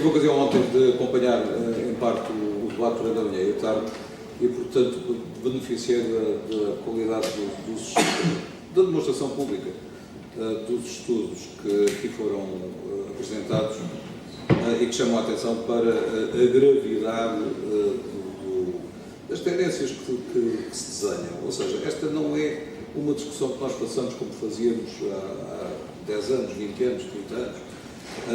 a ocasião ontem de acompanhar em parte o debate durante a manhã e a tarde e, portanto, beneficiei da qualidade da demonstração pública dos estudos que aqui foram apresentados e que chamam a atenção para a gravidade das tendências que se desenham. Ou seja, esta não é uma discussão que nós passamos como fazíamos há 10 anos, 20 anos, 30 anos,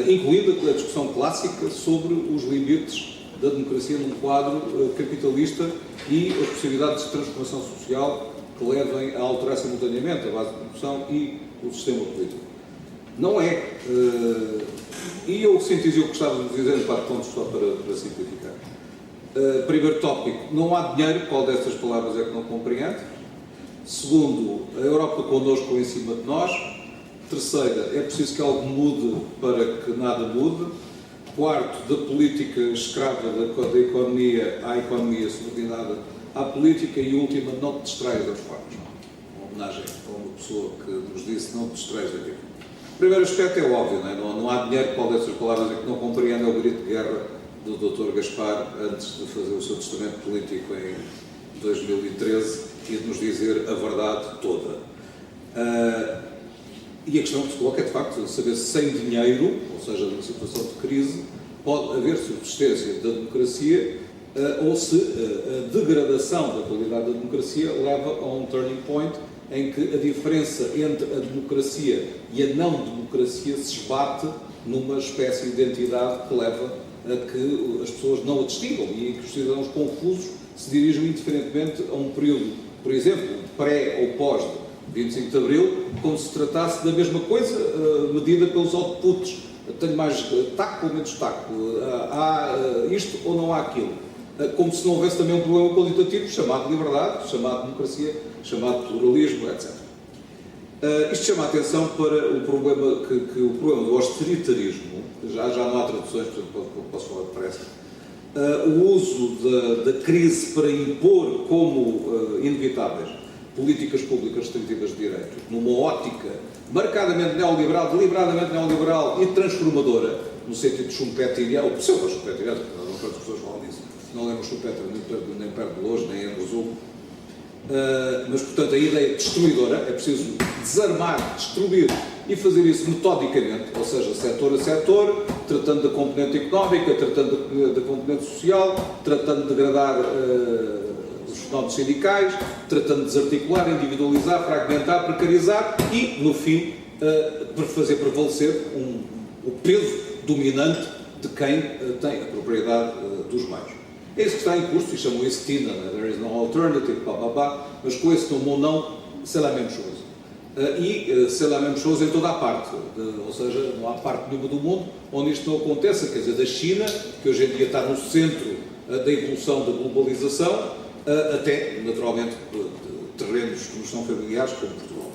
incluindo a discussão clássica sobre os limites da democracia num quadro capitalista e as possibilidades de transformação social que levem a alterar simultaneamente a base de produção e o sistema político. Não é. E eu sintetizo o que estávamos dizendo em 4 pontos só para simplificar. Primeiro tópico, não há dinheiro, qual destas palavras é que não compreende? Segundo, a Europa connosco ou em cima de nós. Terceira, é preciso que algo mude para que nada mude. Quarto, da política escrava da economia à economia subordinada à política. E última, não te distraias aos factos. Uma homenagem a uma pessoa que nos disse não te distraias da vida. O primeiro aspecto é óbvio, não é? Não há dinheiro, qual dessas palavras é que não compreende, é o grito de guerra do Dr. Gaspar antes de fazer o seu testamento político em 2013 e de nos dizer a verdade toda. E a questão que se coloca é, de facto, saber se sem dinheiro, ou seja, numa situação de crise, pode haver subsistência da democracia ou se a degradação da qualidade da democracia leva a um turning point em que a diferença entre a democracia e a não-democracia se esbate numa espécie de identidade que leva a que as pessoas não a distingam e que os cidadãos confusos se dirijam indiferentemente a um período, por exemplo, pré ou pós 25 de Abril, como se tratasse da mesma coisa, medida pelos outputs. Tenho mais taco ou menos taco? Há isto ou não há aquilo? Como se não houvesse também um problema qualitativo chamado liberdade, chamado democracia, chamado pluralismo, etc. Isto chama a atenção para o problema, o problema do austeritarismo, já não há traduções, portanto posso falar depressa, o uso da crise para impor como inevitáveis políticas públicas restritivas de direito, numa ótica marcadamente neoliberal, deliberadamente neoliberal e transformadora, no sentido de Schumpeteriano, ou pseudo-Schumpeteriano, não quantas pessoas falam disso, não lembro Schumpeter nem perto de Lourdes, nem Andrew Zoll, mas, portanto, a ideia destruidora, é preciso desarmar, destruir e fazer isso metodicamente, ou seja, setor a setor, tratando da componente económica, tratando da componente social, tratando de degradar os fenómenos sindicais, tratando de desarticular, individualizar, fragmentar, precarizar e, no fim, fazer prevalecer o peso dominante de quem tem a propriedade dos meios. É isso que está em curso, e chamam isso TINA, there is no alternative, mas com esse nome ou não, c'est la même chose. E c'est la même chose em toda a parte, ou seja, não há parte nenhuma do mundo onde isto não aconteça, quer dizer, da China, que hoje em dia está no centro da evolução da globalização, até, naturalmente, terrenos que nos são familiares, como Portugal.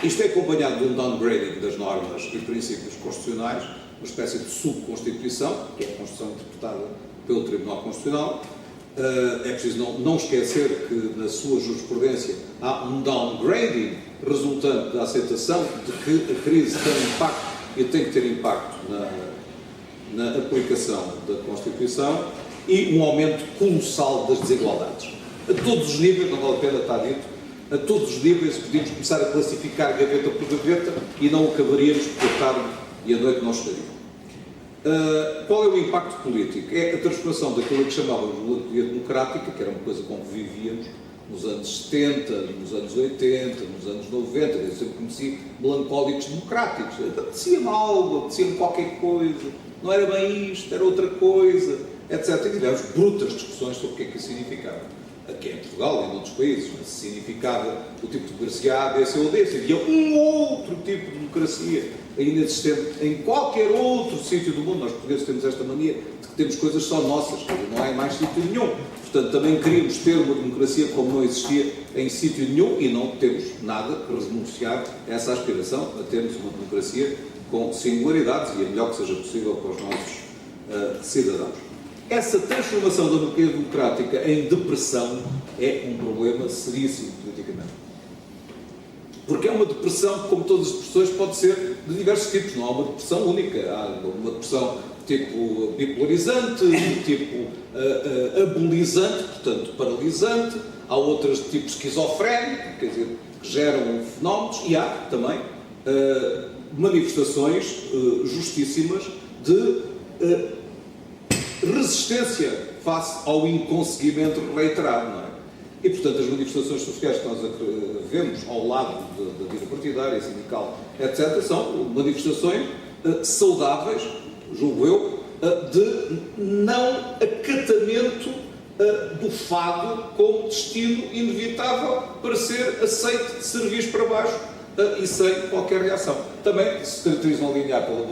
Isto é acompanhado de um downgrading das normas e princípios constitucionais, uma espécie de subconstituição, que é a Constituição interpretada pelo Tribunal Constitucional. É preciso não esquecer que na sua jurisprudência há um downgrading resultante da aceitação de que a crise tem impacto e tem que ter impacto na aplicação da Constituição e um aumento colossal das desigualdades. A todos os níveis, não vale a pena estar dito, a todos os níveis podíamos começar a classificar gaveta por gaveta e não acabaríamos porque a tarde e a noite não estaríamos. Qual é o impacto político? É a transformação daquilo que chamávamos de melancolia democrática, que era uma coisa com que vivíamos nos anos 70, nos anos 80, nos anos 90, eu sempre conheci melancólicos democráticos. Apetecia-me algo, apetecia-me qualquer coisa, não era bem isto, era outra coisa, etc. E tivemos brutas discussões sobre o que é que isso significava. Aqui em Portugal e em outros países, mas significava o tipo de democracia A, B, C ou D, havia um outro tipo de democracia ainda existente em qualquer outro sítio do mundo. Nós portugueses temos esta mania de que temos coisas só nossas, não há em mais sítio nenhum. Portanto, também queríamos ter uma democracia como não existia em sítio nenhum e não temos nada que renunciar a essa aspiração, a termos uma democracia com singularidades e é melhor que seja possível para os nossos cidadãos. Essa transformação da monarquia democrática em depressão é um problema seríssimo politicamente. Porque é uma depressão que, como todas as depressões, pode ser de diversos tipos, não há uma depressão única. Há uma depressão tipo bipolarizante, tipo abolizante, portanto paralisante, há outras de tipo esquizofrénico, quer dizer, que geram fenómenos, e há também manifestações justíssimas de resistência face ao inconseguimento reiterado, não é? E, portanto, as manifestações sociais que nós vemos ao lado da vida partidária, sindical, etc., são manifestações saudáveis, julgo eu, de não acatamento do fado como destino inevitável para ser aceito de serviço para baixo e sem qualquer reação. Também se caracterizam a linear pela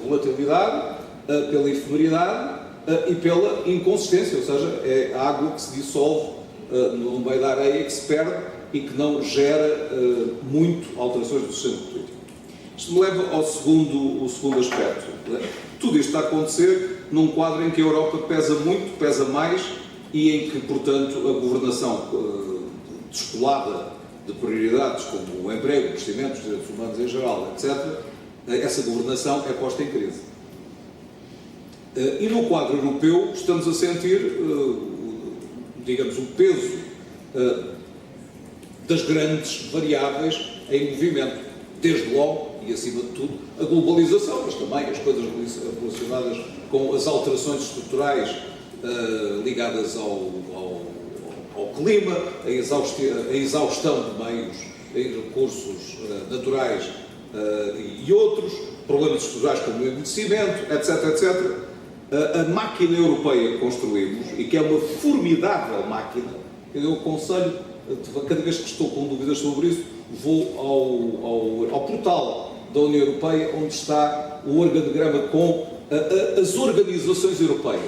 volatilidade, pela efemeridade e pela inconsistência, ou seja, é a água que se dissolve no meio da areia, que se perde e que não gera muito alterações do sistema político. Isto me leva ao segundo aspecto. Tudo isto está a acontecer num quadro em que a Europa pesa muito, pesa mais, e em que, portanto, a governação descolada de prioridades como o emprego, o crescimento, os direitos humanos em geral, etc., essa governação é posta em crise. E no quadro europeu estamos a sentir, digamos, o peso das grandes variáveis em movimento. Desde logo, e acima de tudo, a globalização, mas também as coisas relacionadas com as alterações estruturais ligadas ao clima, a exaustão de meios e recursos naturais e outros, problemas estruturais como o envelhecimento, etc., etc. A máquina europeia que construímos, e que é uma formidável máquina, eu aconselho, cada vez que estou com dúvidas sobre isso, vou ao portal da União Europeia, onde está o organograma com as organizações europeias,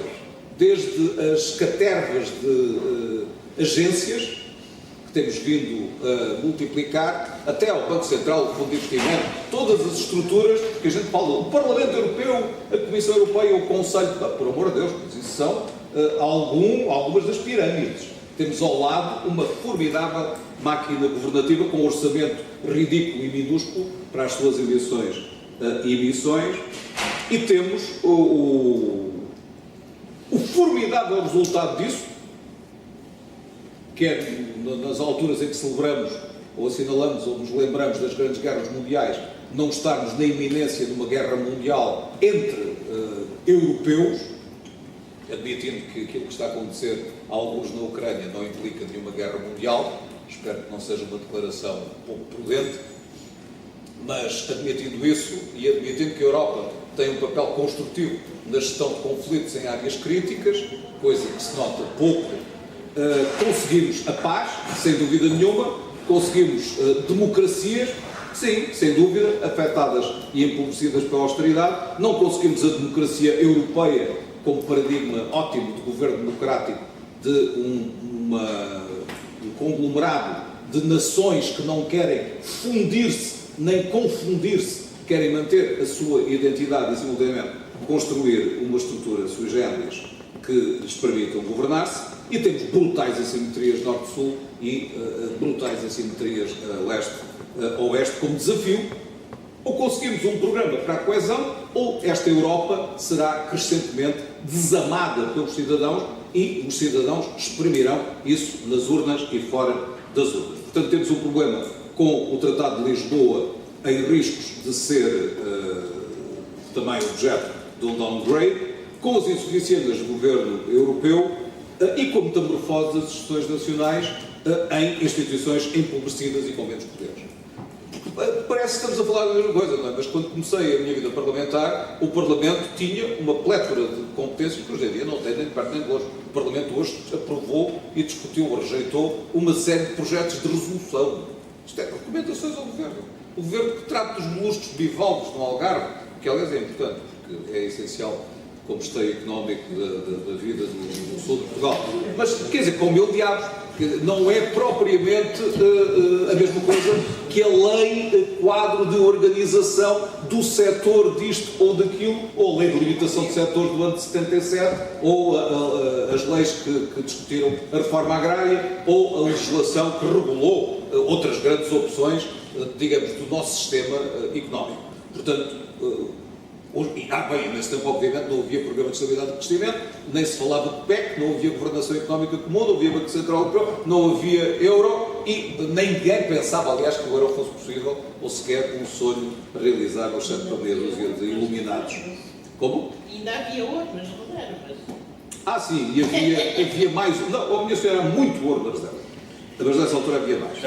desde as catervas de agências, que temos vindo a multiplicar, até ao Banco Central, o Fundo de Investimento, todas as estruturas que a gente fala, o Parlamento Europeu, a Comissão Europeia, o Conselho, por amor de Deus, mas isso são algumas das pirâmides. Temos ao lado uma formidável máquina governativa com um orçamento ridículo e minúsculo para as suas eleições e emissões, e temos o formidável resultado disso, que é nas alturas em que celebramos, ou assinalamos, ou nos lembramos das grandes guerras mundiais, não estarmos na iminência de uma guerra mundial entre europeus, admitindo que aquilo que está a acontecer a alguns na Ucrânia não implica nenhuma guerra mundial, espero que não seja uma declaração um pouco prudente, mas admitindo isso e admitindo que a Europa tem um papel construtivo na gestão de conflitos em áreas críticas, coisa que se nota pouco, conseguimos a paz, sem dúvida nenhuma, conseguimos democracias, sim, sem dúvida, afetadas e empobrecidas pela austeridade, não conseguimos a democracia europeia como paradigma ótimo de governo democrático de um conglomerado de nações que não querem fundir-se nem confundir-se, querem manter a sua identidade e simultaneamente construir uma estrutura sui generis que lhes permitam governar-se, e temos brutais assimetrias norte-sul e brutais assimetrias leste-oeste como desafio. Ou conseguimos um programa para a coesão, ou esta Europa será crescentemente desamada pelos cidadãos, e os cidadãos exprimirão isso nas urnas e fora das urnas. Portanto, temos um problema com o Tratado de Lisboa em riscos de ser também objeto de um downgrade, com as insuficiências do governo europeu e com a metamorfose das instituições nacionais em instituições empobrecidas e com menos poderes. Parece que estamos a falar da mesma coisa, não é? Mas quando comecei a minha vida parlamentar, o Parlamento tinha uma plétora de competências que hoje em dia não tem nem de perto nem de longe. O Parlamento hoje aprovou e discutiu ou rejeitou uma série de projetos de resolução. Isto é recomendações ao Governo. O Governo que trata dos moluscos bivalves no Algarve, que aliás é importante, porque é essencial como esteio económico da vida do sul de Portugal. Mas, quer dizer, com mil diabos, não é propriamente a mesma coisa que a lei quadro de organização do setor disto ou daquilo, ou a lei de limitação do setor do ano de 77, ou as leis que discutiram a reforma agrária, ou a legislação que regulou outras grandes opções, digamos, do nosso sistema económico. Portanto, bem, nesse tempo, obviamente, não havia programa de estabilidade de crescimento, nem se falava de PEC, não havia governação económica comum, não havia Banco Central Europeu, não havia euro e ninguém pensava, aliás, que o euro fosse possível ou sequer um sonho realizável, exceto para meia dúzia de iluminados. Como? Ainda havia outras reservas. Sim, e havia mais. Não, a minha senhora era muito ouro na reserva, mas nessa altura havia mais.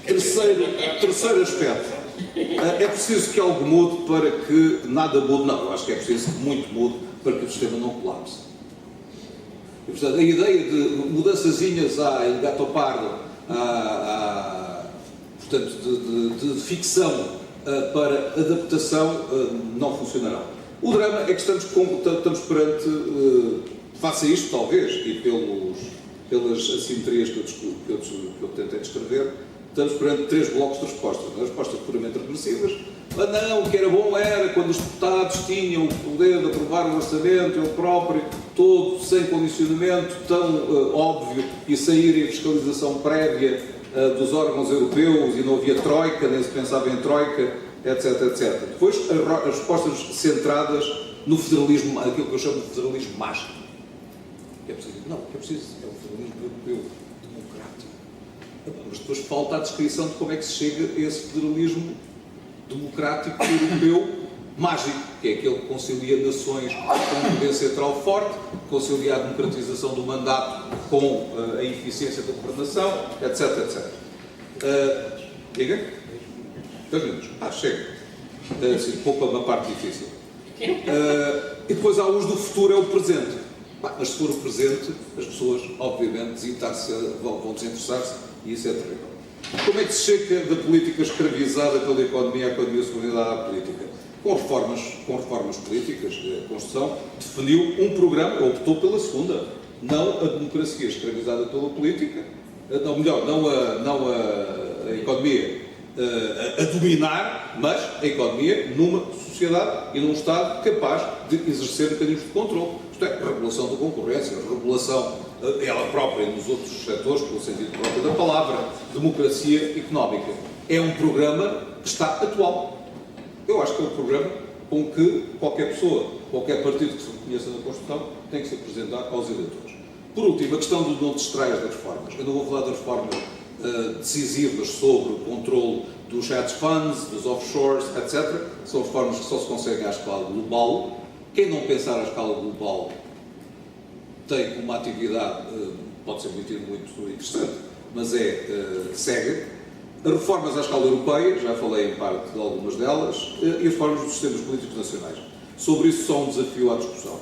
Terceiro aspecto. É preciso que algo mude para que nada mude. Não, eu acho que é preciso que muito mude para que o sistema não colapse. E, portanto, a ideia de mudançazinhas em gato pardo, portanto, de ficção para adaptação, não funcionarão. O drama é que estamos perante, face a isto, talvez, e pelas assimetrias que eu tentei descrever, estamos perante 3 blocos de respostas. Respostas puramente regressivas. Não, o que era bom era quando os deputados tinham o poder de aprovar o orçamento, ele próprio, todo sem condicionamento tão óbvio e sem ir em fiscalização prévia dos órgãos europeus e não havia troika, nem se pensava em troika, etc, etc. Depois, as respostas centradas no federalismo, aquilo que eu chamo de federalismo mágico. É preciso, não, o que é preciso é o federalismo europeu democrático. Mas depois falta a descrição de como é que se chega a esse federalismo democrático europeu mágico, que é aquele que concilia nações com um poder central forte, concilia a democratização do mandato com a eficiência da governação, etc, etc. Diga? 2 minutos. Chega. Assim, poupa uma parte difícil. E depois há os do futuro, é o presente. Mas se for o presente, as pessoas, obviamente, vão desinteressar-se e isso é terrível. Como é que se chega da política escravizada pela economia à economia subordinada à política? Com reformas políticas, a Constituição definiu um programa, optou pela segunda, não a democracia escravizada pela política, não a economia a dominar, mas a economia numa sociedade e num Estado capaz de exercer mecanismos de controle. Isto é, regulação da concorrência, regulação ela própria nos outros setores, pelo sentido próprio da palavra, democracia económica. É um programa que está atual. Eu acho que é um programa com que qualquer pessoa, qualquer partido que se reconheça na Constituição, tem que se apresentar aos eleitores. Por último, a questão do não te distrair das reformas. Eu não vou falar das reformas decisivas sobre o controle dos hedge funds, dos offshores, etc. São reformas que só se conseguem à escala global. Quem não pensar à escala global tem uma atividade, pode ser muito interessante, mas é cega. Reformas à escala europeia, já falei em parte de algumas delas, e reformas dos sistemas políticos nacionais. Sobre isso, só um desafio à discussão.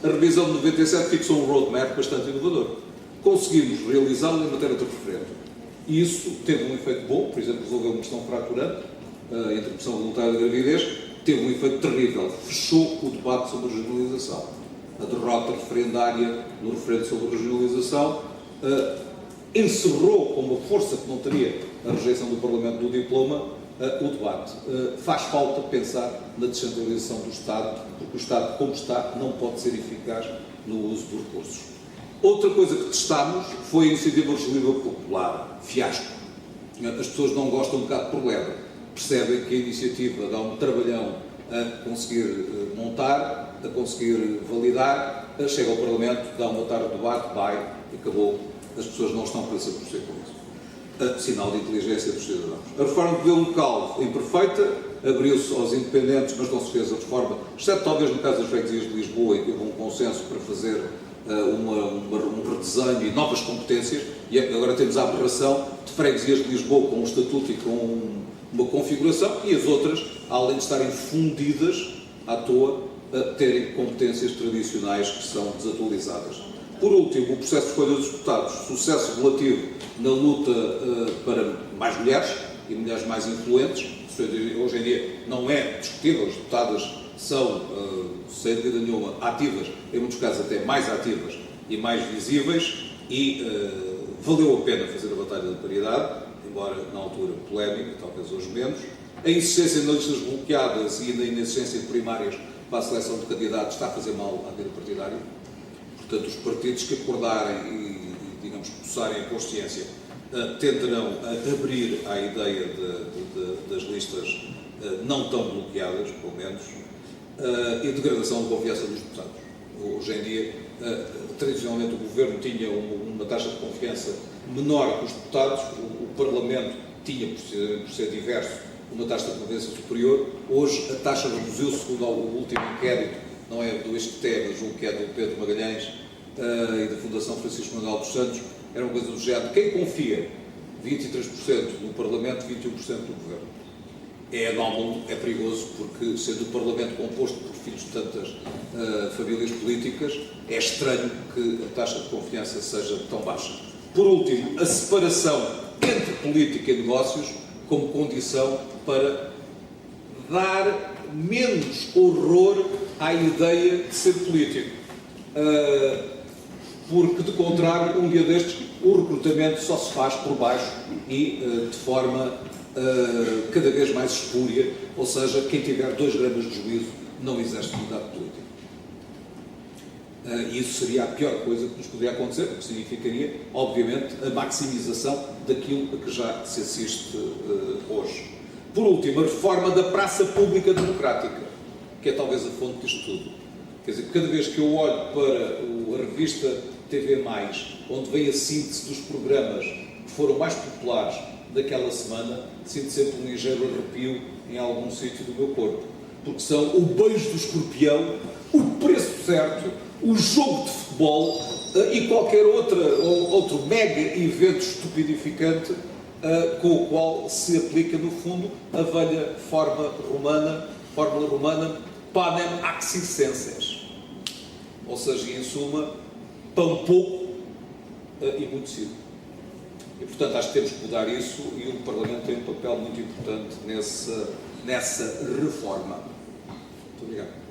A revisão de 97 fixou um roadmap bastante inovador. Conseguimos realizá-lo em matéria de referendo. E isso teve um efeito bom, por exemplo, resolveu uma questão fraturante, a interrupção voluntária da gravidez, teve um efeito terrível, fechou o debate sobre a regionalização. A derrota referendária no referendo sobre a regionalização encerrou com uma força que não teria a rejeição do Parlamento do diploma o debate. Faz falta pensar na descentralização do Estado, porque o Estado, como está, não pode ser eficaz no uso dos recursos. Outra coisa que testámos foi a iniciativa legislativa popular, fiasco. As pessoas não gostam um bocado de problema, percebem que a iniciativa dá um trabalhão a conseguir montar, a conseguir validar, chega ao Parlamento, dá uma tarde de debate, vai, acabou. As pessoas não estão para se aborrecer com isso. Sinal de inteligência dos cidadãos. A reforma do poder local, imperfeita, abriu-se aos independentes, mas com certeza a reforma, exceto talvez no caso das freguesias de Lisboa, em que houve um consenso para fazer um redesenho e novas competências, e agora temos a aberração de freguesias de Lisboa com um estatuto e com uma configuração, e as outras, além de estarem fundidas à toa, terem competências tradicionais que são desatualizadas. Por último, o processo de escolha dos deputados, sucesso relativo na luta para mais mulheres e mulheres mais influentes. Hoje em dia não é discutível, as deputadas são, sem dúvida nenhuma, ativas, em muitos casos até mais ativas e mais visíveis, e valeu a pena fazer a batalha da paridade, embora na altura polémica, talvez hoje menos. A insistência nas listas bloqueadas e na inexistência de primárias para a seleção de candidatos está a fazer mal à vida partidária. Portanto, os partidos que acordarem e digamos, coçarem a consciência tenderão a abrir à ideia das listas não tão bloqueadas, pelo menos, e degradação da confiança dos deputados. Hoje em dia, tradicionalmente, o Governo tinha uma taxa de confiança menor que os deputados, o Parlamento tinha, por ser diverso, uma taxa de confiança superior. Hoje a taxa reduziu-se, segundo o último inquérito, não é do ISCTE, mas julgo que é do Pedro Magalhães e da Fundação Francisco Manuel dos Santos, era uma coisa do género. Quem confia? 23% no Parlamento, 21% no Governo. É anómalo, é perigoso, porque sendo o Parlamento composto por filhos de tantas famílias políticas, é estranho que a taxa de confiança seja tão baixa. Por último, a separação entre política e negócios como condição para dar menos horror à ideia de ser político. Porque, de contrário, um dia destes, o recrutamento só se faz por baixo e de forma cada vez mais espúria, ou seja, quem tiver 2 gramas de juízo não exerce mandato político. Isso seria a pior coisa que nos poderia acontecer, porque significaria, obviamente, a maximização daquilo a que já se assiste hoje. Por último, a reforma da praça pública democrática, que é talvez a fonte disto tudo. Quer dizer, cada vez que eu olho para a revista TV+, onde vem a síntese dos programas que foram mais populares daquela semana, sinto sempre um ligeiro arrepio em algum sítio do meu corpo. Porque são o beijo do escorpião, o preço certo, o jogo de futebol e qualquer outro mega evento estupidificante com o qual se aplica, no fundo, a velha fórmula romana panem acciscenses. Ou seja, em suma, pão pouco e muito cedo. E, portanto, acho que temos que mudar isso e o Parlamento tem um papel muito importante nessa reforma. Muito obrigado.